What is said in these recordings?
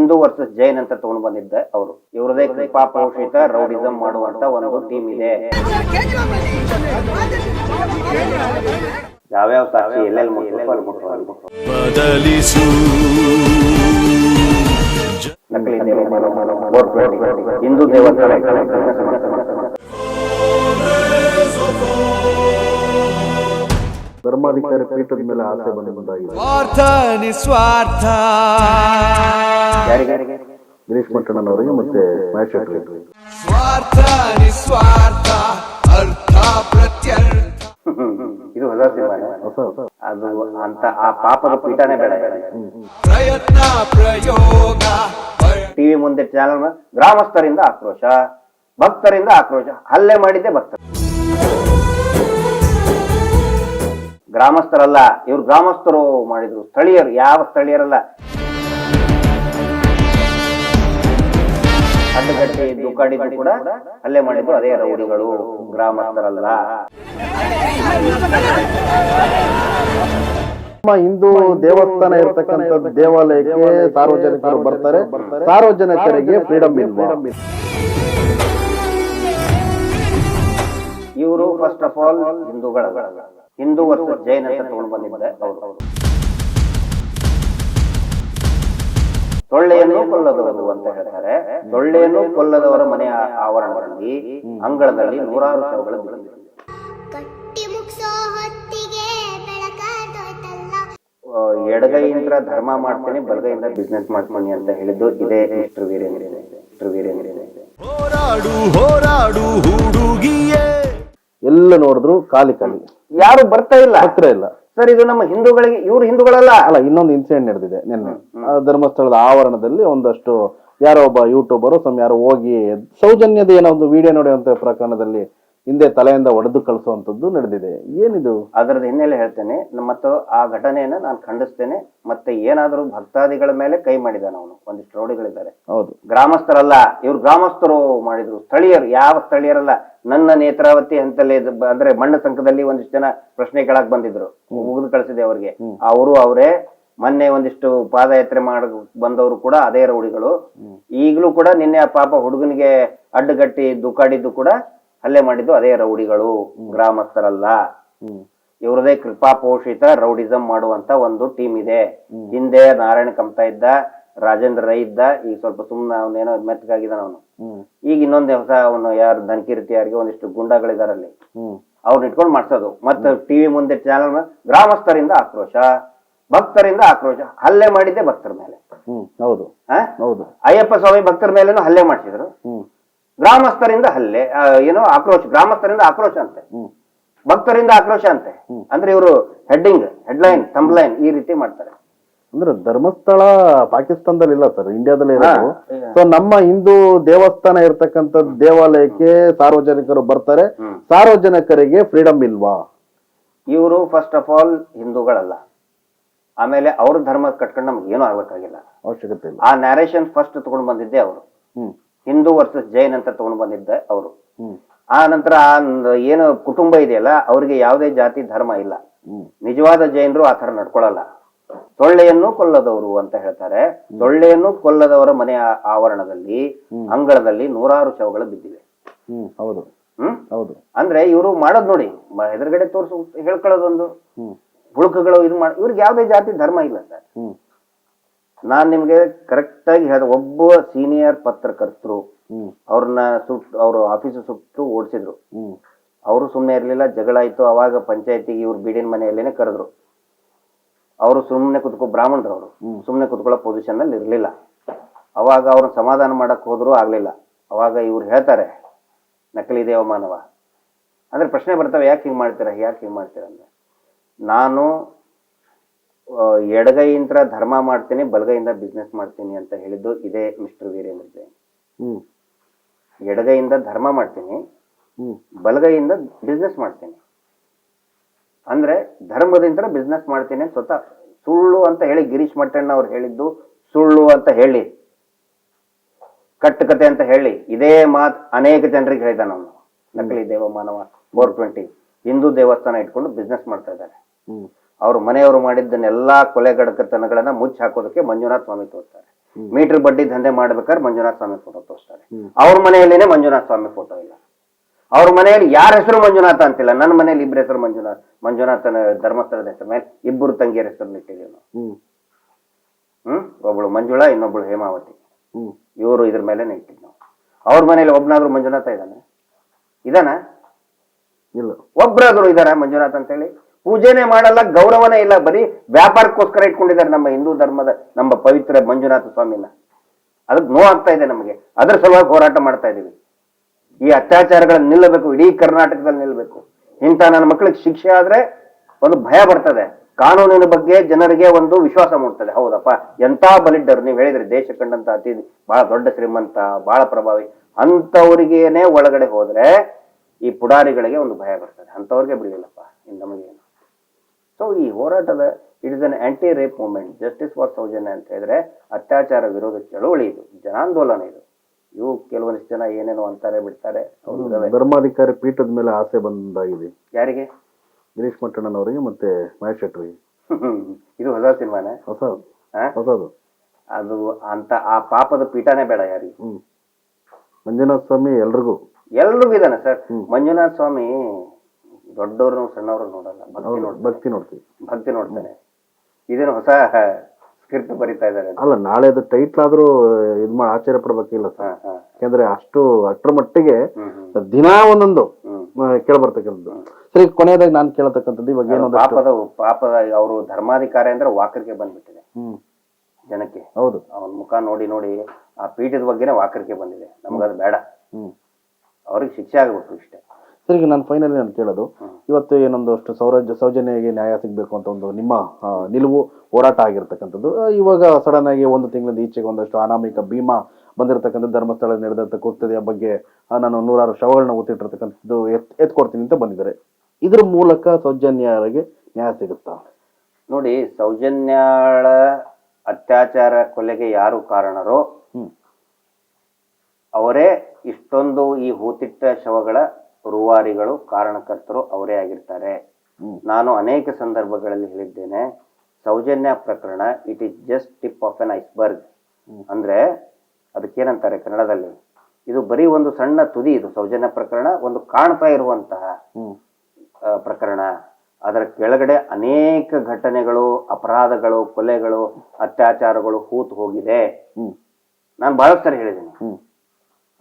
Hindu versus Jain ಅಂತ ತಗೊಂಡು ಬಂದಿದ್ದೆ ಅವರು. ಇವ್ರದೇ ಕೃಪಾ ಪೋಷಿತ ರೌಡಿಸಂ ಮಾಡುವಂತ ಒಂದು ಟೀಮ್ ಇದೆ. ಯಾವ್ಯಾವ ಸಾಕ್ಷಿ ಎಲ್ಲೆಲ್ಲಿ ಬದಲಿಸು ನಕಲಿ ಹಿಂದೂ ದೇವಸ್ಥಾನ ಧರ್ಮಾಧಿಕಾರಿ ಪೀಠದ ಮೇಲೆ ಆಸೆ ಬಂದಾಗಿದೆ. ಗಿರೀಶ್ ಮಟ್ಟಣ್ಣನವರಿಗೆ ಮತ್ತೆ ಮಹೇಶ್ ಶೆಟ್ಟಿ. ಇದು ಹೊಸ ಸಿನಿಮಾನೆ. ಅದು ಅಂತ ಆ ಪಾಪದ ಪೀಠನೇ ಬೇಡ. ಪ್ರಯತ್ನ ಪ್ರಯೋಗ ಟಿವಿ ಮುಂದೆ ಚಾನಲ್ ಗ್ರಾಮಸ್ಥರಿಂದ ಆಕ್ರೋಶ, ಭಕ್ತರಿಂದ ಆಕ್ರೋಶ. ಹಲ್ಲೆ ಮಾಡಿದ್ದೆ ಭಕ್ತರು, ಗ್ರಾಮಸ್ಥರಲ್ಲ ಇವ್ರು. ಗ್ರಾಮಸ್ಥರು ಮಾಡಿದ್ರು, ಸ್ಥಳೀಯರು. ಯಾವ ಸ್ಥಳೀಯರಲ್ಲ, ಅಡ್ಡಗಟ್ಟಿ ದುಕಾಡಿದ್ರು ಕೂಡ ಹಲ್ಲೆ ಮಾಡಿದ್ರು ಅದೇ ರೌಡಿಗಳು, ಗ್ರಾಮಸ್ಥರಲ್ಲ. ನಮ್ಮ ಹಿಂದೂ ದೇವಸ್ಥಾನ ಇರತಕ್ಕಂಥ ದೇವಾಲಯಕ್ಕೆ ಸಾರ್ವಜನಿಕರು ಬರ್ತಾರೆ, ಸಾರ್ವಜನಿಕರಿಗೆ ಫ್ರೀಡಮ್ ಇಲ್ವಾ? ಇವರು ಫಸ್ಟ್ ಆಫ್ ಆಲ್ ಹಿಂದೂಗಳ ಹಿಂದೂ ವರ್ಸಸ್ ಜೈನ್ ಅಂತ ತಗೊಂಡು ಬಂದಿದ್ದೆ ಅವರು. ಸೊಳ್ಳೆಯನ್ನು ಕೊಲ್ಲದವರು ಅಂತ ಹೇಳ್ತಾರೆ. ಸೊಳ್ಳೆಯನ್ನು ಕೊಲ್ಲದವರ ಮನೆಯ ಆವರಣದಲ್ಲಿ ಅಂಗಳದಲ್ಲಿ 100 ಶವಗಳು ಬಿದ್ದಿವೆ. ಎಡಗೈಯಿಂದ ಧರ್ಮ ಮಾಡ್ತೀನಿ, ಬಲಗೈಯಿಂದ ಬಿಸ್ನೆಸ್ ಮಾಡ್ತೀನಿ ಅಂತ ಹೇಳಿದ್ದು ಇದೇ ಮಿಸ್ಟರ್ ವೀರೇಂದ್ರ. ಎಲ್ಲ ನೋಡಿದ್ರು ಖಾಲಿ ಖಾಲಿ, ಯಾರು ಬರ್ತಾ ಇಲ್ಲ, ಹತ್ರ ಇಲ್ಲ ಸರ್. ಇದು ನಮ್ಮ ಹಿಂದೂಗಳಿಗೆ, ಇವ್ರು ಹಿಂದೂಗಳಲ್ಲ. ಅಲ್ಲ, ಇನ್ನೊಂದು ಇನ್ಸಿಡೆಂಟ್ ನಡೆದಿದೆ ನಿನ್ನೆ ಧರ್ಮಸ್ಥಳದ ಆವರಣದಲ್ಲಿ. ಒಂದಷ್ಟು ಯಾರೋ ಒಬ್ಬ ಯೂಟ್ಯೂಬರ್ ಯಾರೋ ಹೋಗಿ ಸೌಜನ್ಯದ ಏನೋ ಒಂದು ವಿಡಿಯೋ ನೋಡುವಂತ ಪ್ರಕರಣದಲ್ಲಿ ಹಿಂದೆ ತಲೆಯಿಂದ ಒಡೆದು ಕಳಿಸುವಂತದ್ದು ನಡೆದಿದೆ. ಏನಿದು? ಅದರದ ಹಿನ್ನೆಲೆ ಹೇಳ್ತೇನೆ ಮತ್ತು ಆ ಘಟನೆಯನ್ನ ನಾನು ಖಂಡಿಸ್ತೇನೆ. ಮತ್ತೆ ಏನಾದರೂ ಭಕ್ತಾದಿಗಳ ಮೇಲೆ ಕೈ ಮಾಡಿದಾನ ಅವನು. ಒಂದಿಷ್ಟು ರೌಡಿಗಳಿದ್ದಾರೆ. ಹೌದು, ಗ್ರಾಮಸ್ಥರಲ್ಲ ಇವ್ರು. ಗ್ರಾಮಸ್ಥರು ಮಾಡಿದ್ರು, ಸ್ಥಳೀಯರು. ಯಾವ ಸ್ಥಳೀಯರಲ್ಲ. ನನ್ನ ನೇತ್ರಾವತಿ ಹಂತಲ್ಲಿ ಅಂದ್ರೆ ಮಣ್ಣ ಸಂಘದಲ್ಲಿ ಒಂದಿಷ್ಟು ಜನ ಪ್ರಶ್ನೆ ಕೇಳಕ್ ಬಂದಿದ್ರು, ಮುಗಿದು ಕಳಿಸಿದೆ ಅವ್ರಿಗೆ. ಅವರು ಅವರೇ ಮೊನ್ನೆ ಒಂದಿಷ್ಟು ಪಾದಯಾತ್ರೆ ಮಾಡ ಬಂದವರು ಕೂಡ ಅದೇ ರೌಡಿಗಳು. ಈಗಲೂ ಕೂಡ ನಿನ್ನೆ ಆ ಪಾಪ ಹುಡುಗನಿಗೆ ಅಡ್ಡಗಟ್ಟಿ ದುಕಾಡಿದ್ದು ಕೂಡ ಹಲ್ಲೆ ಮಾಡಿದ್ದು ಅದೇ ರೌಡಿಗಳು, ಗ್ರಾಮಸ್ಥರಲ್ಲ. ಇವ್ರದೇ ಕೃಪಾ ಪೋಷಿತ ರೌಡಿಸಂ ಮಾಡುವಂತ ಒಂದು ಟೀಮ್ ಇದೆ. ಹಿಂದೆ ನಾರಾಯಣ ಕಮ್ತಾ ಇದ್ದ, ರಾಜೇಂದ್ರ ರೈ ಇದ್ದ. ಈಗ ಸ್ವಲ್ಪ ಸುಮ್ಮನೆ ಅವನೇನೋ ಮೆತ್ತಗಾಗಿದ್ದಾನ ಅವನು. ಈಗ ಇನ್ನೊಂದೇ ಹೊಸ ಅವನು ಯಾರು ಧನ್ಕೀರ್ತಿ ಯಾರಿಗೆ ಒಂದಿಷ್ಟು ಗುಂಡಾಗಳಿದಾರಲ್ಲಿ, ಅವ್ರನ್ನ ಇಟ್ಕೊಂಡು ಮಾಡ್ಸೋದು. ಮತ್ತೆ ಟಿವಿ ಮುಂದೆ ಚಾನಲ್ ಗ್ರಾಮಸ್ಥರಿಂದ ಆಕ್ರೋಶ, ಭಕ್ತರಿಂದ ಆಕ್ರೋಶ. ಹಲ್ಲೆ ಮಾಡಿದ್ದೆ ಭಕ್ತರ ಮೇಲೆ. ಹೌದು ಹೌದು, ಅಯ್ಯಪ್ಪ ಸ್ವಾಮಿ ಭಕ್ತರ ಮೇಲೇನು ಹಲ್ಲೆ ಮಾಡಿಸಿದ್ರು. ಗ್ರಾಮಸ್ಥರಿಂದ ಹಲ್ಲೆ, ಏನೋ ಆಕ್ರೋಶ. ಗ್ರಾಮಸ್ಥರಿಂದ ಆಕ್ರೋಶ ಅಂತೆ, ಭಕ್ತರಿಂದ ಆಕ್ರೋಶ ಅಂತೆ. ಅಂದ್ರೆ ಇವರು ಹೆಡ್ಲೈನ್ ಥಂಬ್ಲೈನ್ ಈ ರೀತಿ ಮಾಡ್ತಾರೆ. ಅಂದ್ರೆ ಧರ್ಮಸ್ಥಳ ಪಾಕಿಸ್ತಾನದಲ್ಲಿ ಇಲ್ಲ ಸರ್, ಇಂಡಿಯಾದಲ್ಲೇ ಇರೋದು. ಸೊ ನಮ್ಮ ಹಿಂದೂ ದೇವಸ್ಥಾನ ಇರ್ತಕ್ಕಂಥ ದೇವಾಲಯಕ್ಕೆ ಸಾರ್ವಜನಿಕರು ಬರ್ತಾರೆ, ಸಾರ್ವಜನಿಕರಿಗೆ ಫ್ರೀಡಮ್ ಇಲ್ವಾ? ಇವರು ಫಸ್ಟ್ ಆಫ್ ಆಲ್ ಹಿಂದೂಗಳಲ್ಲ. ಆಮೇಲೆ ಅವ್ರ ಧರ್ಮ ಕಟ್ಕೊಂಡು ನಮ್ಗೆ ಏನೂ ಆಗ್ಬೇಕಾಗಿಲ್ಲ, ಅವಶ್ಯಕತೆ ಇಲ್ಲ. ಆ ನ್ಯಾರೇಷನ್ ಫಸ್ಟ್ ತಗೊಂಡು ಬಂದಿದ್ದೆ ಅವರು. ಹಿಂದೂ ವರ್ಸಸ್ ಜೈನ್ ಅಂತ ತಗೊಂಡು ಬಂದಿದ್ದೆ ಅವರು. ಆ ನಂತರ ಏನು ಕುಟುಂಬ ಇದೆಯಲ್ಲ, ಅವ್ರಿಗೆ ಯಾವುದೇ ಜಾತಿ ಧರ್ಮ ಇಲ್ಲ. ನಿಜವಾದ ಜೈನರು ಆ ತರ ನಡ್ಕೊಳಲ್ಲ. ಸೊಳ್ಳೆಯನ್ನು ಕೊಲ್ಲದವರು ಅಂತ ಹೇಳ್ತಾರೆ. ಸೊಳ್ಳೆಯನ್ನು ಕೊಲ್ಲದವರ ಮನೆಯ ಆವರಣದಲ್ಲಿ ಅಂಗಳದಲ್ಲಿ 100 ಶವಗಳು ಬಿದ್ದಿವೆ. ಹೌದು ಹೌದು. ಅಂದ್ರೆ ಇವರು ಮಾಡೋದ್ ನೋಡಿ, ಎದುರುಗಡೆ ತೋರಿಸು ಹೇಳ್ಕೊಳ್ಳೋದೊಂದು, ಹುಳುಕುಗಳು ಇದು ಮಾಡಿ. ಇವ್ರಿಗೆ ಯಾವುದೇ ಜಾತಿ ಧರ್ಮ ಇಲ್ಲ ಸರ್. ನಾನ್ ನಿಮ್ಗೆ ಕರೆಕ್ಟ್ ಆಗಿ ಹೇಳಿದೆ, ಒಬ್ಬ ಸೀನಿಯರ್ ಪತ್ರಕರ್ತರು ಅವ್ರನ್ನ ಅವ್ರ ಆಫೀಸ್ ಸುಟ್ಟು ಓಡಿಸಿದ್ರು. ಅವರು ಸುಮ್ಮನೆ ಇರ್ಲಿಲ್ಲ, ಜಗಳ ಆಯ್ತು. ಅವಾಗ ಪಂಚಾಯತಿಗೆ ಇವ್ರು ಬೀಡಿನ ಮನೆಯಲ್ಲೇನೆ ಕರೆದ್ರು. ಅವರು ಸುಮ್ಮನೆ ಬ್ರಾಹ್ಮಣರು, ಅವರು ಸುಮ್ಮನೆ ಕುತ್ಕೊಳ್ಳೋ ಪೊಸಿಷನ್ ಅಲ್ಲಿ ಇರ್ಲಿಲ್ಲ. ಅವಾಗ ಅವ್ರನ್ನ ಸಮಾಧಾನ ಮಾಡಕ್ ಹೋದ್ರು, ಆಗ್ಲಿಲ್ಲ. ಅವಾಗ ಇವ್ರು ಹೇಳ್ತಾರೆ, ನಕಲಿ ದೇವಮಾನವ. ಅಂದ್ರೆ ಪ್ರಶ್ನೆ ಬರ್ತವೆ, ಯಾಕೆ ಹಿಂಗ್ ಮಾಡ್ತೀರಾ ಅಂದ್ರೆ, ನಾನು ಎಡಗೈಯಿಂದ ಧರ್ಮ ಮಾಡ್ತೀನಿ, ಬಲಗೈಯಿಂದ ಬಿಸ್ನೆಸ್ ಮಾಡ್ತೀನಿ ಅಂತ ಹೇಳಿದ್ದು ಇದೇ ಮಿಸ್ಟರ್ ವೀರೇಂದ್ರ ಜೈನ್. ಎಡಗೈಯಿಂದ ಧರ್ಮ ಮಾಡ್ತೀನಿ, ಬಲಗೈಯಿಂದ ಬಿಸ್ನೆಸ್ ಮಾಡ್ತೀನಿ. ಅಂದ್ರೆ ಧರ್ಮದಿಂದ ಬಿಸ್ನೆಸ್ ಮಾಡ್ತೀನಿ ಅಂತ ಸ್ವತಃ ಸುಳ್ಳು ಅಂತ ಹೇಳಿ ಗಿರೀಶ್ ಮಟ್ಟಣ್ಣ ಅವ್ರು ಹೇಳಿದ್ದು ಸುಳ್ಳು ಅಂತ ಹೇಳಿ, ಕಟ್ಟುಕತೆ ಅಂತ ಹೇಳಿ ಇದೇ ಮಾತು ಅನೇಕ ಜನರಿಗೆ ಹೇಳಿದಾನ ಅವನು. ನಕಲಿ ದೇವಮಾನವ 420 ಹಿಂದೂ ದೇವಸ್ಥಾನ ಇಟ್ಕೊಂಡು ಬಿಸ್ನೆಸ್ ಮಾಡ್ತಾ ಇದ್ದಾರೆ. ಅವ್ರ ಮನೆಯವರು ಮಾಡಿದ್ದನ್ನೆಲ್ಲಾ ಕೊಲೆಗಡಕತನಗಳನ್ನ ಮುಚ್ಚಿ ಹಾಕೋದಕ್ಕೆ ಮಂಜುನಾಥ ಸ್ವಾಮಿ ತೋರಿಸ್ತಾರೆ. ಮೀಟರ್ ಬಡ್ಡಿ ಧಂಧೆ ಮಾಡ್ಬೇಕಾದ್ರೆ ಮಂಜುನಾಥ ಸ್ವಾಮಿ ಫೋಟೋ ತೋರಿಸ್ತಾರೆ. ಅವ್ರ ಮನೆಯಲ್ಲೇನೆ ಮಂಜುನಾಥ ಸ್ವಾಮಿ ಫೋಟೋ ಇಲ್ಲ. ಅವ್ರ ಮನೆಯಲ್ಲಿ ಯಾರ ಹೆಸರು ಮಂಜುನಾಥ ಅಂತಿಲ್ಲ. ನನ್ನ ಮನೆಯಲ್ಲಿ ಇಬ್ಬರ ಹೆಸರು ಮಂಜುನಾಥನ ಧರ್ಮಸ್ಥಳದ ಹೆಸರು ಮೇಲೆ ಇಬ್ಬರು ತಂಗಿಯರ ಹೆಸರು ಇಟ್ಟಿದ್ದೀವಿ ನಾವು. ಒಬ್ಳು ಮಂಜುಳಾ, ಇನ್ನೊಬ್ಳು ಹೇಮಾವತಿ. ಇವರು ಇದ್ರ ಮೇಲೆ ಇಟ್ಟಿದ್ ನಾವು. ಅವ್ರ ಮನೇಲಿ ಒಬ್ನಾದ್ರು ಮಂಜುನಾಥ ಇದಾನ? ಇಲ್ಲ. ಒಬ್ರಾದ್ರು ಇದಾರ ಮಂಜುನಾಥ್ ಅಂತ ಹೇಳಿ? ಪೂಜೆನೆ ಮಾಡಲ್ಲ, ಗೌರವನೇ ಇಲ್ಲ, ಬರೀ ವ್ಯಾಪಾರಕ್ಕೋಸ್ಕರ ಇಟ್ಕೊಂಡಿದ್ದಾರೆ ನಮ್ಮ ಹಿಂದೂ ಧರ್ಮದ ನಮ್ಮ ಪವಿತ್ರ ಮಂಜುನಾಥ ಸ್ವಾಮಿನ. ಅದಕ್ಕೆ ನೋವಾಗ್ತಾ ಇದೆ ನಮಗೆ. ಅದ್ರ ಸಲುವಾಗಿ ಹೋರಾಟ ಮಾಡ್ತಾ ಇದೀವಿ. ಈ ಅತ್ಯಾಚಾರಗಳನ್ನ ನಿಲ್ಲಬೇಕು, ಇಡೀ ಕರ್ನಾಟಕದಲ್ಲಿ ನಿಲ್ಲಬೇಕು. ಇಂಥ ನನ್ನ ಮಕ್ಕಳಿಗೆ ಶಿಕ್ಷೆ ಆದ್ರೆ ಒಂದು ಭಯ ಬರ್ತದೆ, ಕಾನೂನಿನ ಬಗ್ಗೆ ಜನರಿಗೆ ಒಂದು ವಿಶ್ವಾಸ ಮೂಡ್ತದೆ. ಹೌದಪ್ಪ, ಎಂತ ಬಲಿಡ್ಡರು ನೀವು ಹೇಳಿದ್ರಿ, ದೇಶ ಕಂಡಂತ ಅತಿ ಬಹಳ ದೊಡ್ಡ ಶ್ರೀಮಂತ, ಬಹಳ ಪ್ರಭಾವಿ, ಅಂತವ್ರಿಗೇನೆ ಒಳಗಡೆ ಹೋದ್ರೆ ಈ ಪುಡಾರಿಗಳಿಗೆ ಒಂದು ಭಯ ಬರ್ತದೆ. ಅಂತವ್ರಿಗೆ ಬಿಡಲಿಲ್ಲಪ್ಪ ಇನ್ನು ನಮಗೇನು. ಸೊ ಈ ಹೋರಾಟದ it is an anti rape movement, justice for Soujanya ಅಂತ ಹೇಳಿದ್ರೆ ಅತ್ಯಾಚಾರ ವಿರೋಧ ಚಳವಳಿ, ಇದು ಜನಾಂದೋಲನ. ಇವು ಕೆಲವೊಂದಿಷ್ಟು ಜನ ಏನೇನೋ ಅಂತಾರೆ ಬಿಡ್ತಾರೆ. ಧರ್ಮಾಧಿಕಾರಿ ಪೀಠದ ಮೇಲೆ ಆಸೆ ಬಂದಾಗಿದೆ. ಯಾರಿಗೆ? ಗಿರೀಶ್ ಮಟ್ಟಣ್ಣನವರಿಗೆ ಮತ್ತೆ ಮಹೇಶ್ ಶೆಟ್ಟರಿಗೆ. ಇದು ಹೊಸ ಸಿನಿಮಾನೇ? ಹೊಸದು. ಅದು ಅಂತ ಆ ಪಾಪದ ಪೀಠನೇ ಬೇಡ ಯಾರಿಗೆ. ಮಂಜುನಾಥ ಸ್ವಾಮಿ ಎಲ್ರಿಗೂ ಇದಾನೆ ಸರ್. ಮಂಜುನಾಥ ಸ್ವಾಮಿ ದೊಡ್ಡವ್ರು ಸಣ್ಣವ್ರು ನೋಡಲ್ಲ, ಭಕ್ತಿ ನೋಡ್ತಾನೆ. ಇದೇನು ಹೊಸ ಸ್ಕ್ರಿಪ್ಟ್ ಬರೀತಾ ಇದ್ದಾರೆ? ಅಲ್ಲ, ನಾಳೆ ಅದು ಟೈಟ್ಲ್ ಆದ್ರೂ ಇದ್ ಮಾಡಿ ಆಶ್ಚರ್ಯ ಪಡ್ಬೇಕಿಲ್ಲ ಸರ್. ಯಾಕಂದ್ರೆ ಅಷ್ಟರ ಮಟ್ಟಿಗೆ ದಿನಾ ಒಂದೊಂದು ಕೇಳಬರ್ತಕ್ಕಂಥದ್ದು. ಸರಿ, ಕೊನೆಯದಾಗಿ ನಾನು ಕೇಳತಕ್ಕಂಥದ್ದು ಇವಾಗ ಏನೋ ಪಾಪದ ಅವರು ಧರ್ಮಾಧಿಕಾರಿ ಅಂದ್ರೆ ವಾಕರಿಕೆ ಬಂದ್ಬಿಟ್ಟಿದೆ ಜನಕ್ಕೆ. ಹೌದು, ಅವನ ಮುಖ ನೋಡಿ ನೋಡಿ ಆ ಪೀಠದ ಬಗ್ಗೆನೇ ವಾಕರಿಕೆ ಬಂದಿದೆ. ನಮಗದು ಬೇಡ, ಅವ್ರಿಗೆ ಶಿಕ್ಷೆ ಆಗಬೇಕು ಇಷ್ಟೇ. ಸರಿ, ನಾನು ಫೈನಲಿ ನಾನು ಕೇಳೋದು, ಇವತ್ತು ಏನೊಂದಷ್ಟು ಸೌಜನ್ಯಗೆ ನ್ಯಾಯ ಸಿಗ್ಬೇಕು ಅಂತ ಒಂದು ನಿಮ್ಮ ನಿಲುವು ಹೋರಾಟ ಆಗಿರ್ತಕ್ಕಂಥದ್ದು. ಇವಾಗ ಸಡನ್ ಆಗಿ ಒಂದು ತಿಂಗಳಿಂದ ಈಚೆಗೆ ಒಂದಷ್ಟು ಅನಾಮಿಕ ಭೀಮಾ ಬಂದಿರತಕ್ಕಂಥ ಧರ್ಮಸ್ಥಳ ನಡೆದಂತ ಕುಸ್ತದಿಯ ಬಗ್ಗೆ ನಾನು 100 ಶವಗಳನ್ನ ಒತ್ತಿಟ್ಟಿರ್ತಕ್ಕಂಥದ್ದು ಎತ್ಕೊಡ್ತೀನಿ ಅಂತ ಬಂದಿದ್ದಾರೆ. ಇದ್ರ ಮೂಲಕ ಸೌಜನ್ಯರಿಗೆ ನ್ಯಾಯ ಸಿಗುತ್ತಾ? ನೋಡಿ, ಸೌಜನ್ಯಾಳ ಅತ್ಯಾಚಾರ ಕೊಲೆಗೆ ಯಾರು ಕಾರಣರೋ ಅವರೇ ಇಷ್ಟೊಂದು ಈ ಹೂತಿಟ್ಟ ಶವಗಳ ರೂವಾರಿಗಳು, ಕಾರಣಕರ್ತರು ಅವರೇ ಆಗಿರ್ತಾರೆ. ನಾನು ಅನೇಕ ಸಂದರ್ಭಗಳಲ್ಲಿ ಹೇಳಿದ್ದೇನೆ, ಸೌಜನ್ಯ ಪ್ರಕರಣ it is just tip of N iceberg. ಅಂದ್ರೆ ಅದಕ್ಕೇನಂತಾರೆ ಕನ್ನಡದಲ್ಲಿ, ಇದು ಬರೀ ಒಂದು ಸಣ್ಣ ತುದಿ. ಇದು ಸೌಜನ್ಯ ಪ್ರಕರಣ ಒಂದು ಕಾಣ್ತಾ ಇರುವಂತಹ ಪ್ರಕರಣ. ಅದರ ಕೆಳಗಡೆ ಅನೇಕ ಘಟನೆಗಳು, ಅಪರಾಧಗಳು, ಕೊಲೆಗಳು, ಅತ್ಯಾಚಾರಗಳು ಹೂತು ಹೋಗಿದೆ. ನಾನು ಬಹಳಷ್ಟು ಸರಿ ಹೇಳಿದ್ದೀನಿ.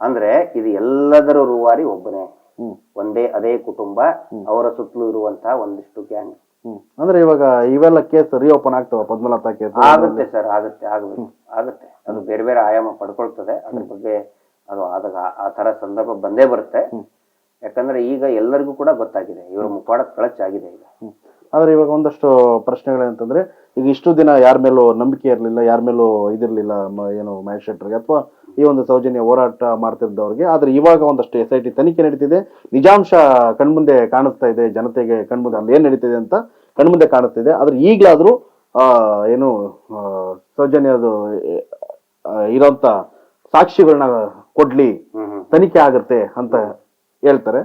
ಅಂದ್ರೆ ಇದು ಎಲ್ಲದರ ರೂವಾರಿ ಒಬ್ಬನೇ, ಒಂದೇ ಅದೇ ಕುಟುಂಬ, ಅವರ ಸುತ್ತಲೂ ಇರುವಂತಹ ಒಂದಿಷ್ಟು ಗ್ಯಾಂಗ್. ಅಂದ್ರೆ ಇವಾಗ ಇವೆಲ್ಲ ಕೇಸ್ ರಿಓಪನ್ ಆಗ್ತಾವ? ಪದ್ಮನಾಥ ಕೇಸ್ ಆಗುತ್ತೆ ಸರ್, ಆಗುತ್ತೆ. ಅದು ಬೇರೆ ಬೇರೆ ಆಯಾಮ ಪಡ್ಕೊಳ್ತದೆ. ಅದ್ರ ಬಗ್ಗೆ ಅದು ಆದಾಗ ಆ ತರ ಸಂದರ್ಭ ಬಂದೇ ಬರುತ್ತೆ. ಯಾಕಂದ್ರೆ ಈಗ ಎಲ್ಲರಿಗೂ ಕೂಡ ಗೊತ್ತಾಗಿದೆ, ಇವರ ಮುಖವಾಡ ಕಳಚಾಗಿದೆ ಈಗ. ಆದ್ರೆ ಇವಾಗ ಒಂದಷ್ಟು ಪ್ರಶ್ನೆಗಳೇನಂತಂದ್ರೆ, ಈಗ ಇಷ್ಟು ದಿನ ಯಾರ ಮೇಲೂ ನಂಬಿಕೆ ಇರ್ಲಿಲ್ಲ, ಯಾರ ಮೇಲೂ ಇದಿರ್ಲಿಲ್ಲ, ಏನು ಮಹೇಶ್ ಶೆಟ್ಟರ್ಗೆ ಅಥವಾ ಈ ಒಂದು ಸೌಜನ್ಯ ಹೋರಾಟ ಮಾಡ್ತಿದ್ದವ್ರಿಗೆ. ಆದ್ರೆ ಇವಾಗ ಒಂದಷ್ಟು SIT ತನಿಖೆ ನಡೀತಿದೆ, ನಿಜಾಂಶ ಕಣ್ಮುಂದೆ ಕಾಣಿಸ್ತಾ ಇದೆ, ಜನತೆಗೆ ಕಣ್ಮುಂದೆ ಅಲ್ಲಿ ಏನ್ ನಡೀತಿದೆ ಅಂತ ಕಣ್ಮುಂದೆ ಕಾಣಿಸ್ತಿದೆ. ಆದ್ರೆ ಈಗ್ಲಾದ್ರೂ ಏನು ಸೌಜನ್ಯದು ಇರೋಂತ ಸಾಕ್ಷಿಗಳನ್ನ ಕೊಡ್ಲಿ, ತನಿಖೆ ಆಗುತ್ತೆ ಅಂತ ಹೇಳ್ತಾರೆ.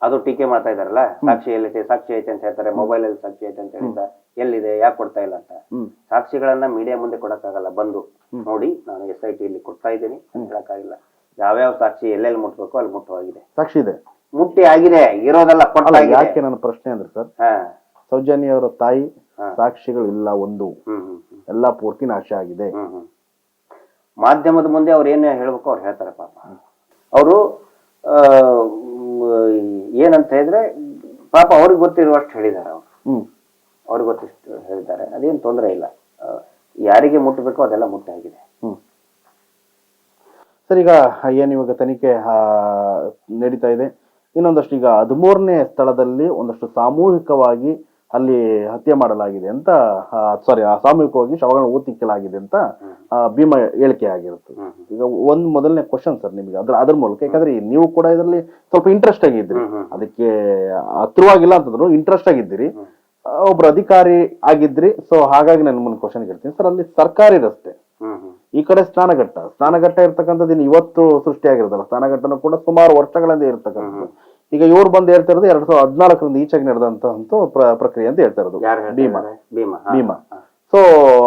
ಅದು ಟೀಕೆ ಮಾಡ್ತಾ ಇದಾರಲ್ಲ, ಸಾಕ್ಷಿ ಎಲ್ಲಿದೆ, ಸಾಕ್ಷಿ ಐತೆ ಅಂತ ಹೇಳ್ತಾರೆ, ಮೊಬೈಲ್ ಅಲ್ಲಿ ಸಾಕ್ಷಿ ಐತೆ ಅಂತ ಹೇಳಿದ, ಎಲ್ಲಿದೆ, ಯಾಕೆ ಕೊಡ್ತಾ ಇಲ್ಲ ಅಂತ. ಸಾಕ್ಷಿಗಳನ್ನ ಮೀಡಿಯಾ ಮುಂದೆ ಕೊಡಕ್ಕಾಗಲ್ಲ, ಬಂದು ನೋಡಿ ನಾನು SIT ಇಲ್ಲಿ ಕೊಡ್ತಾ ಇದ್ದೀನಿ ಅಂತ ಹೇಳಕ್ಕಾಗಿಲ್ಲ. ಯಾವ್ಯಾವ ಸಾಕ್ಷಿ ಎಲ್ಲೆಲ್ಲಿ ಮುಟ್ಬೇಕು ಅಲ್ಲಿ ಮುಟ್ಟುವಾಗಿದೆ. ಸಾಕ್ಷಿ ಇದೆ, ಮುಟ್ಟಿ ಆಗಿದೆ, ಇರೋದೆಲ್ಲ ಕೊಟ್ಟ. ಯಾಕೆ ನನ್ನ ಪ್ರಶ್ನೆ ಅಂದ್ರೆ ಸರ್, ಸೌಜನ್ಯ ಅವರ ತಾಯಿ ಸಾಕ್ಷಿಗಳು ಇಲ್ಲ, ಒಂದು ಎಲ್ಲ ಪೂರ್ತಿ ನಾಶ ಆಗಿದೆ. ಮಾಧ್ಯಮದ ಮುಂದೆ ಅವ್ರು ಏನ್ ಹೇಳ್ಬೇಕು ಅವ್ರು ಹೇಳ್ತಾರೆ. ಪಾಪ ಅವರು ಏನಂತ ಹೇಳಿದ್ರೆ, ಪಾಪ ಅವ್ರಿಗೆ ಗೊತ್ತಿರುವಷ್ಟು ಹೇಳಿದ್ದಾರೆ. ಅವ್ರಿಗೆ ಗೊತ್ತಿಷ್ಟು ಹೇಳಿದ್ದಾರೆ, ಅದೇನು ತೊಂದರೆ ಇಲ್ಲ. ಯಾರಿಗೆ ಮುಟ್ಟಬೇಕು ಅದೆಲ್ಲ ಮುಟ್ಟಾಗಿದೆ. ಸರ್, ಈಗ ಏನ್ ಇವಾಗ ತನಿಖೆ ನಡೀತಾ ಇದೆ. ಇನ್ನೊಂದಷ್ಟು ಈಗ 13ನೇ ಸ್ಥಳದಲ್ಲಿ ಒಂದಷ್ಟು ಸಾಮೂಹಿಕವಾಗಿ ಅಲ್ಲಿ ಹತ್ಯೆ ಮಾಡಲಾಗಿದೆ ಅಂತ, ಸಾಮೂಹಿಕವಾಗಿ ಶವಗಳನ್ನ ಊತಿಕ್ಕಲಾಗಿದೆ ಅಂತ ಭೀಮಾ ಹೇಳಿಕೆ ಆಗಿರುತ್ತೆ. ಈಗ ಒಂದ್ ಮೊದಲನೇ ಕ್ವಶನ್ ಸರ್ ನಿಮಗೆ ಅದ್ರ ಮೂಲಕ, ಯಾಕಂದ್ರೆ ನೀವು ಕೂಡ ಇದರಲ್ಲಿ ಸ್ವಲ್ಪ ಇಂಟ್ರೆಸ್ಟ್ ಆಗಿದ್ರಿ, ಅದಕ್ಕೆ ಹತ್ರವಾಗಿಲ್ಲ ಅಂತಂದ್ರು ಇಂಟ್ರೆಸ್ಟ್ ಆಗಿದ್ದೀರಿ, ಒಬ್ರು ಅಧಿಕಾರಿ ಆಗಿದ್ರಿ. ಸೊ ಹಾಗಾಗಿ ನಾನು ಮುಂದೆ ಕ್ವಶನ್ ಕೇಳ್ತೀನಿ ಸರ್. ಅಲ್ಲಿ ಸರ್ಕಾರಿ ರಸ್ತೆ, ಈ ಕಡೆ ಸ್ನಾನಘಟ್ಟ ಇರ್ತಕ್ಕಂಥದ್ದು ಇವತ್ತು ಸೃಷ್ಟಿಯಾಗಿರೋದಲ್ಲ. ಸ್ನಾನಘಟ್ಟನು ಕೂಡ ಸುಮಾರು ವರ್ಷಗಳಿಂದ ಇರ್ತಕ್ಕಂಥದ್ದು. ಈಗ ಇವ್ರು ಬಂದು ಹೇಳ್ತಾ ಇರೋದು 2014 ಈಚೆಗೆ ನಡೆದಂತ ಪ್ರಕ್ರಿಯೆ ಅಂತ ಹೇಳ್ತಾ ಇರೋದು ಯಾರು ಭೀಮಾ ಭೀಮಾ ಸೊ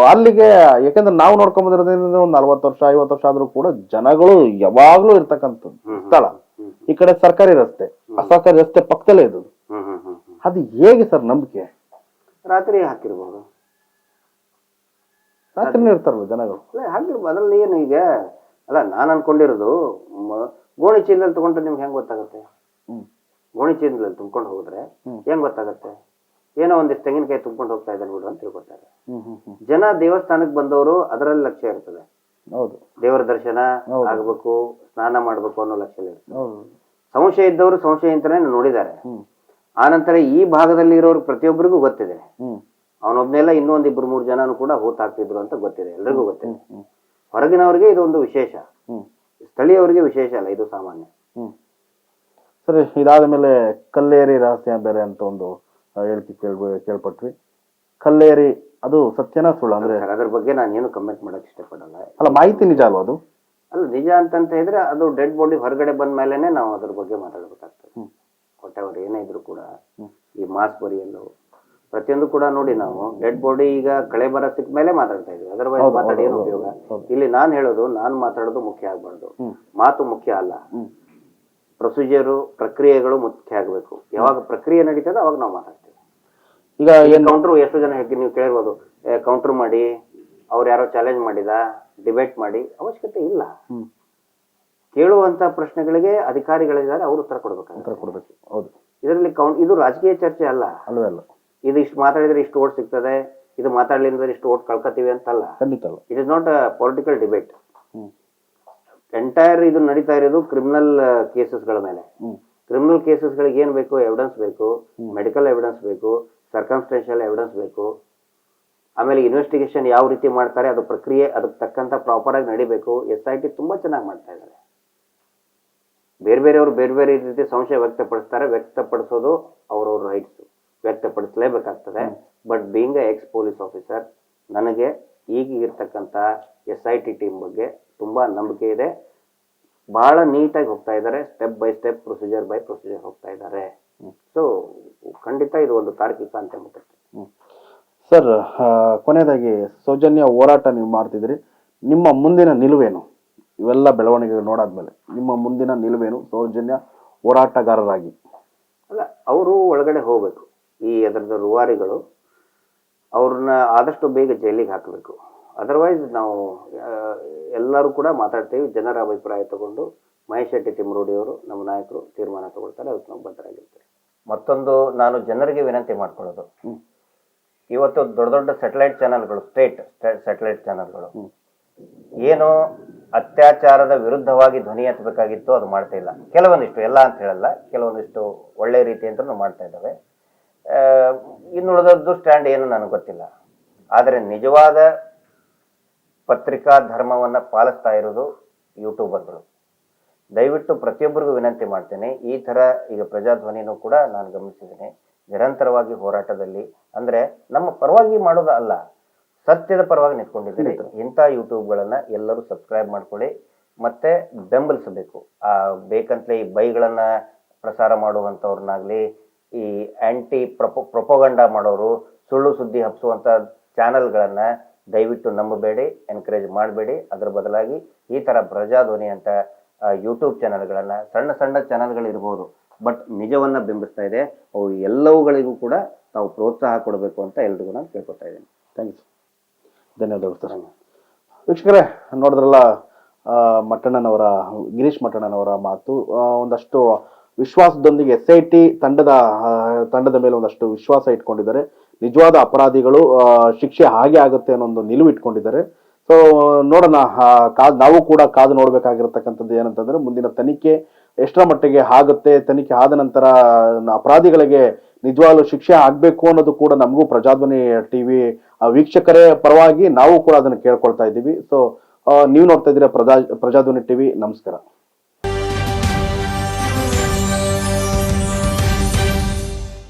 ಅಲ್ಲಿಗೆ ಯಾಕಂದ್ರೆ ನಾವು ನೋಡ್ಕೊಂಡ್ ಬಂದಿರೋದ್ರಿಂದ ಒಂದು 40 ವರ್ಷ 50 ವರ್ಷ ಆದ್ರೂ ಕೂಡ ಜನಗಳು ಯಾವಾಗ್ಲೂ ಇರ್ತಕ್ಕಂಥದ್ದು ಸ್ಥಳ. ಈ ಕಡೆ ಸರ್ಕಾರಿ ರಸ್ತೆ, ಅಸರ್ಕಾರಿ ರಸ್ತೆ ಪಕ್ಕದಲ್ಲೇ ಇದು. ಅದು ಹೇಗೆ ಸರ್ ನಂಬಿಕೆ? ರಾತ್ರಿ ಹಾಕಿರ್ಬೋದು, ರಾತ್ರಿನೇ ಇರ್ತಾರಲ್ಲ ಜನಗಳು. ಅಲ್ಲ ಹಾಕಿರ್ಬೋದು, ಅದ್ರಲ್ಲಿ ಏನು ಈಗ ಅಲ್ಲ ನಾನು ಅನ್ಕೊಂಡಿರೋದು ಗೋಣಿ ಚೀಲದಲ್ಲಿ ತಗೊಂಡ್ರೆ ನಿಮ್ಗೆ ಹೆಂಗ್ ಗೊತ್ತಾಗುತ್ತೆ? ಗೋಣಿ ಚೀಲದಲ್ಲಿ ತುಂಬ್ಕೊಂಡು ಹೋಗಿದ್ರೆ ಹೆಂಗ್ ಗೊತ್ತಾಗತ್ತೆ? ಏನೋ ಒಂದಿಷ್ಟು ತೆಂಗಿನಕಾಯಿ ತುಂಬ್ಕೊಂಡು ಹೋಗ್ತಾ ಇದ್ದಾನೆ ಬಿಡು ಅಂತ ತಿಳ್ಕೊತಾರೆ ಜನ. ದೇವಸ್ಥಾನಕ್ಕೆ ಬಂದವರು ಅದರಲ್ಲಿ ಲಕ್ಷ್ಯ ಇರ್ತದೆ, ಹೌದು, ದೇವರ ದರ್ಶನ ಆಗ್ಬೇಕು, ಸ್ನಾನ ಮಾಡ್ಬೇಕು ಅನ್ನೋ ಲಕ್ಷ್ಯ ಇರ್ತದೆ. ಸಂಶಯ ಇದ್ದವರು ಸಂಶಯ ಅಂತಾನೆ ನೋಡಿದ್ದಾರೆ. ಆನಂತರ ಈ ಭಾಗದಲ್ಲಿ ಇರೋರು ಪ್ರತಿಯೊಬ್ಬರಿಗೂ ಗೊತ್ತಿದೆ, ಅವನೊಬ್ನೆಲ್ಲ ಇನ್ನೊಂದ್ 2-3 ಜನನು ಕೂಡ ಹೂತ್ ಹಾಕ್ತಿದ್ರು ಅಂತ ಗೊತ್ತಿದೆ, ಎಲ್ರಿಗೂ ಗೊತ್ತಿದೆ. ಹೊರಗಿನವ್ರಿಗೆ ಇದು ಒಂದು ವಿಶೇಷ, ಸ್ಥಳೀಯವರಿಗೆ ವಿಶೇಷ ಅಲ್ಲ, ಇದು ಸಾಮಾನ್ಯ. ಸರಿ, ಇದಾದ ಮೇಲೆ ಕಲ್ಲೇರಿ ರಹಸ್ಯ ಬೇರೆ ಅಂತ ಒಂದು ಹೇಳಿಕೆ ಕೇಳ್ಪಟ್ವಿ. ಕಲ್ಲೇರಿ ಅದು ಸತ್ಯನಾ ಸುಳ್ಳು? ಅಂದ್ರೆ ಅದ್ರ ಬಗ್ಗೆ ನಾನು ಏನು ಕಮೆಂಟ್ ಮಾಡಕ್ ಇಷ್ಟಪಡಲ್ಲ. ಅಲ್ಲ, ಮಾಹಿತಿ ನಿಜ ಅಲ್ವಾ ಅದು? ಅಲ್ಲ, ನಿಜ ಅಂತಂತ ಹೇಳಿದ್ರೆ ಅದು ಡೆಡ್ ಬಾಡಿ ಹೊರಗಡೆ ಬಂದ ಮೇಲೆನೆ ನಾವು ಅದ್ರ ಬಗ್ಗೆ ಮಾತಾಡ್ಬೇಕಾಗ್ತದೆ. ಹೊಟ್ಟೆವ್ರು ಏನೇ ಇದ್ರು ಕೂಡ ಈ ಮಾಸ್ ಬರಿಯಲ್ಲೂ ಪ್ರತಿಯೊಂದು ಕೂಡ ನೋಡಿ, ನಾವು ಡೆಡ್ ಬಾಡಿ ಈಗ ಕಳೆ ಬರ ಸಿಕ್ಕ ಮೇಲೆ ಮಾತಾಡ್ತಾ ಇದೀವಿ, ಅದರ್ವೈಸ್ ಮಾತಾಡಿ ಏನು ಉಪಯೋಗ? ಇಲ್ಲಿ ನಾನು ಹೇಳೋದು, ನಾನು ಮಾತಾಡೋದು ಮುಖ್ಯ ಆಗ್ಬಾರ್ದು, ಮಾತು ಮುಖ್ಯ ಅಲ್ಲ, ಪ್ರೊಸೀಜರು ಪ್ರಕ್ರಿಯೆಗಳು ಮುಖ್ಯ ಆಗ್ಬೇಕು. ಯಾವಾಗ ಪ್ರಕ್ರಿಯೆ ನಡೀತದೆ ಅವಾಗ ನಾವು ಮಾತಾಡ್ತೀವಿ. ಈಗ ಕೌಂಟರ್ ಎಷ್ಟು ಜನ ಹೇಗೆ ನೀವು ಕೇಳಿರ್ಬೋದು, ಕೌಂಟರ್ ಮಾಡಿ ಅವ್ರು ಯಾರೋ ಚಾಲೆಂಜ್ ಮಾಡಿದ, ಡಿಬೇಟ್ ಮಾಡಿ, ಅವಶ್ಯಕತೆ ಇಲ್ಲ. ಕೇಳುವಂತ ಪ್ರಶ್ನೆಗಳಿಗೆ ಅಧಿಕಾರಿಗಳಿದ್ದಾರೆ, ಅವರು ಉತ್ತರ ಕೊಡ್ಬೇಕು. ಹೌದು, ಇದರಲ್ಲಿ ಇದು ರಾಜಕೀಯ ಚರ್ಚೆ ಅಲ್ಲ. ಇದು ಇಷ್ಟು ಮಾತಾಡಿದ್ರೆ ಇಷ್ಟು ಓಟ್ ಸಿಗ್ತದೆ, ಇದು ಮಾತಾಡ್ಲಿಂದ್ರೆ ಇಷ್ಟು ಓಟ್ ಕಳ್ಕೊತೀವಿ ಅಂತಲ್ಲ. It is not a political debate. Entire ಇದು ನಡೀತಾ ಇರೋದು ಕ್ರಿಮಿನಲ್ ಕೇಸಸ್ಗಳ ಮೇಲೆ. ಕ್ರಿಮಿನಲ್ ಕೇಸಸ್ಗಳಿಗೆ ಏನ್ ಬೇಕು? ಎವಿಡೆನ್ಸ್ ಬೇಕು, ಮೆಡಿಕಲ್ ಎವಿಡೆನ್ಸ್ ಬೇಕು, ಸರ್ಕಮ್ಸ್ಟೆನ್ಷಿಯಲ್ ಎವಿಡೆನ್ಸ್ ಬೇಕು. ಆಮೇಲೆ ಇನ್ವೆಸ್ಟಿಗೇಷನ್ ಯಾವ ರೀತಿ ಮಾಡ್ತಾರೆ, ಅದು ಪ್ರಕ್ರಿಯೆ ಅದಕ್ಕೆ ತಕ್ಕಂತ ಪ್ರಾಪರ್ ಆಗಿ ನಡಿಬೇಕು. SIT ತುಂಬಾ ಚೆನ್ನಾಗಿ ಮಾಡ್ತಾ ಇದ್ದಾರೆ. ಬೇರೆ ಬೇರೆ ರೀತಿ ಸಂಶಯ ವ್ಯಕ್ತಪಡಿಸೋದು ಅವ್ರವ್ರ ರೈಟ್ಸ್, ವ್ಯಕ್ತಪಡಿಸಲೇಬೇಕಾಗ್ತದೆ. But being ex police officer, ನನಗೆ ಈಗ ಇರ್ತಕ್ಕಂಥ SIT ಟೀಮ್ ಬಗ್ಗೆ ತುಂಬಾ ನಂಬಿಕೆ ಇದೆ. ಬಹಳ ನೀಟಾಗಿ ಹೋಗ್ತಾ ಇದ್ದಾರೆ, step by step, procedure by procedure ಹೋಗ್ತಾ ಇದ್ದಾರೆ. ಸೊ ಖಂಡಿತ ಇದು ಒಂದು ತಾರ್ಕಿಕ ಅಂತ ಹೇಳ್ತಾರೆ. ಸರ್, ಕೊನೆಯದಾಗಿ ಸೌಜನ್ಯ ಹೋರಾಟ ನೀವು ಮಾಡ್ತಿದ್ರಿ, ನಿಮ್ಮ ಮುಂದಿನ ನಿಲುವೇನು? ಇವೆಲ್ಲ ಬೆಳವಣಿಗೆಗಳು ನೋಡಾದ್ಮೇಲೆ ನಿಮ್ಮ ಮುಂದಿನ ನಿಲುವೇನು ಸೌಜನ್ಯ ಹೋರಾಟಗಾರರಾಗಿ? ಅಲ್ಲ, ಅವರು ಒಳಗಡೆ ಹೋಗ್ಬೇಕು. ಈ ಅದರದ ರೂವಾರಿಗಳು ಅವ್ರನ್ನ ಆದಷ್ಟು ಬೇಗ ಜೈಲಿಗೆ ಹಾಕಬೇಕು. ಅದರ್ವೈಸ್ ನಾವು ಎಲ್ಲರೂ ಕೂಡ ಮಾತಾಡ್ತೀವಿ, ಜನರ ಅಭಿಪ್ರಾಯ ತಗೊಂಡು ಮಹೇಶ್ ಶೆಟ್ಟಿ ತಿಮ್ಮರೋಡಿಯವರು ನಮ್ಮ ನಾಯಕರು ತೀರ್ಮಾನ ತಗೊಳ್ತಾರೆ, ಅದಕ್ಕೆ ನಾವು ಬದ್ಧರಾಗಿರ್ತೀವಿ. ಮತ್ತೊಂದು ನಾನು ಜನರಿಗೆ ವಿನಂತಿ ಮಾಡ್ಕೊಳ್ಳೋದು, ಇವತ್ತು ದೊಡ್ಡ ದೊಡ್ಡ ಸ್ಯಾಟಲೈಟ್ ಚಾನೆಲ್ಗಳು, ಸ್ಟೇಟ್ ಸ್ಯಾಟಲೈಟ್ ಚಾನೆಲ್ಗಳು ಏನು ಅತ್ಯಾಚಾರದ ವಿರುದ್ಧವಾಗಿ ಧ್ವನಿ ಎತ್ತಬೇಕಾಗಿತ್ತು ಅದು ಮಾಡ್ತಾ ಇಲ್ಲ. ಕೆಲವೊಂದಿಷ್ಟು, ಎಲ್ಲ ಅಂತ ಹೇಳಲ್ಲ, ಕೆಲವೊಂದಿಷ್ಟು ಒಳ್ಳೆ ರೀತಿ ಅಂತ ಮಾಡ್ತಾ ಇದ್ದಾವೆ. ಇನ್ನುಳಿದದ್ದು ಸ್ಟ್ಯಾಂಡ್ ಏನು ನನಗೆ ಗೊತ್ತಿಲ್ಲ. ಆದರೆ ನಿಜವಾದ ಪತ್ರಿಕಾ ಧರ್ಮವನ್ನ ಪಾಲಿಸ್ತಾ ಇರೋದು ಯೂಟ್ಯೂಬರ್ಗಳು. ದಯವಿಟ್ಟು ಪ್ರತಿಯೊಬ್ಬರಿಗೂ ವಿನಂತಿ ಮಾಡ್ತೇನೆ, ಈ ತರ ಈಗ ಪ್ರಜಾಧ್ವನಿನೂ ಕೂಡ ನಾನು ಗಮನಿಸಿದ್ದೀನಿ, ನಿರಂತರವಾಗಿ ಹೋರಾಟದಲ್ಲಿ, ಅಂದ್ರೆ ನಮ್ಮ ಪರವಾಗಿ ಮಾಡೋದು ಅಲ್ಲ, ಸತ್ಯದ ಪರವಾಗಿ ನಿಂತ್ಕೊಂಡಿದ್ದೀರಿ. ಇಂಥ ಯೂಟ್ಯೂಬ್ಗಳನ್ನ ಎಲ್ಲರೂ ಸಬ್ಸ್ಕ್ರೈಬ್ ಮಾಡ್ಕೊಳ್ಳಿ, ಮತ್ತೆ ಬೆಂಬಲಿಸಬೇಕು. ಬೇಕಂತಲೇ ಈ ಬೈಗಳನ್ನ ಪ್ರಸಾರ ಮಾಡುವಂಥವ್ರನ್ನಾಗ್ಲಿ, ಈ ಆಂಟಿ ಪ್ರೊಪೋಗಂಡಾ ಮಾಡೋರು, ಸುಳ್ಳು ಸುದ್ದಿ ಹಬ್ಸುವಂತ ಚಾನೆಲ್ಗಳನ್ನ ದಯವಿಟ್ಟು ನಂಬಬೇಡಿ, ಎನ್ಕರೇಜ್ ಮಾಡಬೇಡಿ. ಅದರ ಬದಲಾಗಿ ಈ ತರ ಪ್ರಜಾಧ್ವನಿ ಅಂತ ಯೂಟ್ಯೂಬ್ ಚಾನೆಲ್ಗಳನ್ನ, ಸಣ್ಣ ಸಣ್ಣ ಚಾನೆಲ್ಗಳು ಇರ್ಬೋದು, ಬಟ್ ನಿಜವನ್ನ ಬಿಂಬಿಸ್ತಾ ಇದೆ, ಅವು ಎಲ್ಲವುಗಳಿಗೂ ಕೂಡ ತಾವು ಪ್ರೋತ್ಸಾಹ ಕೊಡಬೇಕು ಅಂತ ಎಲ್ರಿಗೂ ನಾನು ಕೇಳ್ಕೊತಾ ಇದ್ದೀನಿ. ಥ್ಯಾಂಕ್ಸ್, ಧನ್ಯವಾದಗಳು ಸರ್. ವೀಕ್ಷಕರೇ, ನೋಡಿದ್ರಲ್ಲ ಮಟ್ಟಣ್ಣನವರ, ಗಿರೀಶ್ ಮಟ್ಟಣ್ಣನವರ ಮಾತು. ಒಂದಷ್ಟು ವಿಶ್ವಾಸದೊಂದಿಗೆ SIT ತಂಡದ ಮೇಲೆ ಒಂದಷ್ಟು ವಿಶ್ವಾಸ ಇಟ್ಕೊಂಡಿದ್ದಾರೆ. ನಿಜವಾದ ಅಪರಾಧಿಗಳು ಶಿಕ್ಷೆ ಹಾಗೆ ಆಗುತ್ತೆ ಅನ್ನೋ ಒಂದು ನಿಲುವು ಇಟ್ಕೊಂಡಿದ್ದಾರೆ. ಸೊ ನೋಡೋಣ, ನಾವು ಕೂಡ ಕಾದು ನೋಡ್ಬೇಕಾಗಿರತಕ್ಕಂಥದ್ದು ಏನಂತಂದ್ರೆ ಮುಂದಿನ ತನಿಖೆ ಎಷ್ಟರ ಮಟ್ಟಿಗೆ ಆಗುತ್ತೆ, ತನಿಖೆ ಆದ ನಂತರ ಅಪರಾಧಿಗಳಿಗೆ ನಿಜವಾಗ್ಲೂ ಶಿಕ್ಷೆ ಆಗ್ಬೇಕು ಅನ್ನೋದು ಕೂಡ ನಮಗೂ ಪ್ರಜಾಧ್ವನಿ TV ವೀಕ್ಷಕರೇ ಪರವಾಗಿ ನಾವು ಕೂಡ ಅದನ್ನು ಕೇಳ್ಕೊಳ್ತಾ ಇದ್ದೀವಿ. ಸೊ ನೀವು ನೋಡ್ತಾ ಇದ್ದೀರಾ ಪ್ರಜಾಧ್ವನಿ TV. ನಮಸ್ಕಾರ.